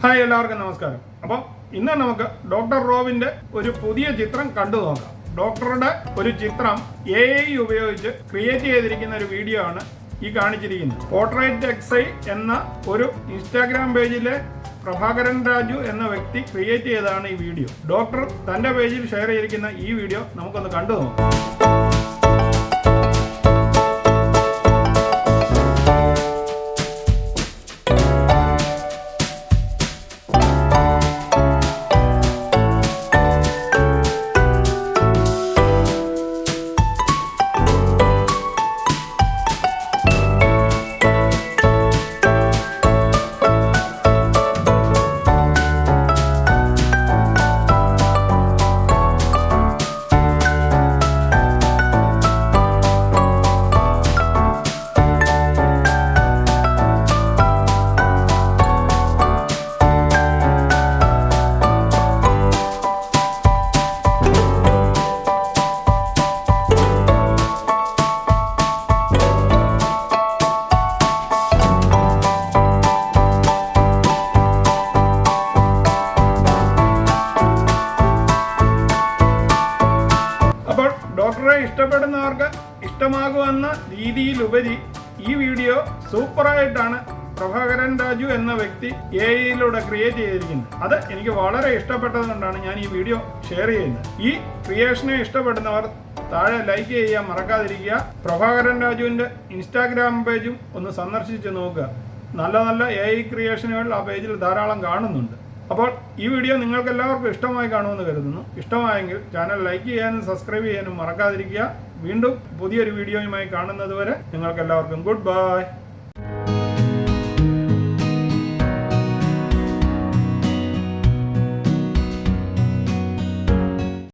Hi, എല്ലാവർക്കും നമസ്കാരം. അപ്പോൾ ഇന്ന് നമുക്ക് ഡോക്ടർ റോബിന്റെ ഒരു പുതിയ ചിത്രം കണ്ടു നോക്കാം. ഡോക്ടറുടെ ഒരു ചിത്രം AI ഉപയോഗിച്ച് ക്രിയേറ്റ് ചെയ്തിരിക്കുന്ന ഒരു വീഡിയോ ആണ് ഈ കാണിച്ചിരിക്കുന്നത്. പോർട്രേറ്റ് എക്സൈ എന്ന ഒരു ഇൻസ്റ്റാഗ്രാം പേജിലെ പ്രഭാകരൻ രാജു എന്ന വ്യക്തി ക്രിയേറ്റ് ചെയ്തതാണ് ഈ വീഡിയോ. ഡോക്ടർ തന്റെ പേജിൽ ഷെയർ ചെയ്തിരിക്കുന്ന ഈ വീഡിയോ നമുക്കൊന്ന് കണ്ടു നോക്കാം. ഡോക്ടറെ ഇഷ്ടപ്പെടുന്നവർക്ക് ഇഷ്ടമാകുമെന്ന രീതിയിലുപരി ഈ വീഡിയോ സൂപ്പറായിട്ടാണ് പ്രഭാകരൻ രാജു എന്ന വ്യക്തി AI-യിലൂടെ ക്രിയേറ്റ് ചെയ്തിരിക്കുന്നത്. അത് എനിക്ക് വളരെ ഇഷ്ടപ്പെട്ടതുകൊണ്ടാണ് ഞാൻ ഈ വീഡിയോ ഷെയർ ചെയ്യുന്നത്. ഈ ക്രിയേഷനെ ഇഷ്ടപ്പെടുന്നവർ താഴെ ലൈക്ക് ചെയ്യാൻ മറക്കാതിരിക്കുക. പ്രഭാകരൻ രാജുവിൻ്റെ ഇൻസ്റ്റാഗ്രാം പേജും ഒന്ന് സന്ദർശിച്ച് നോക്കുക. നല്ല നല്ല AI ക്രിയേഷനുകൾ ആ പേജിൽ ധാരാളം കാണുന്നുണ്ട്. അപ്പോൾ ഈ വീഡിയോ നിങ്ങൾക്ക് എല്ലാവർക്കും ഇഷ്ടമായി കാണുമെന്ന് കരുതുന്നു. ഇഷ്ടമായെങ്കിൽ ചാനൽ ലൈക്ക് ചെയ്യാനും സബ്സ്ക്രൈബ് ചെയ്യാനും മറക്കാതിരിക്കുക. വീണ്ടും പുതിയൊരു വീഡിയോയുമായി കാണുന്നത് വരെ നിങ്ങൾക്ക് എല്ലാവർക്കും ഗുഡ് ബൈ.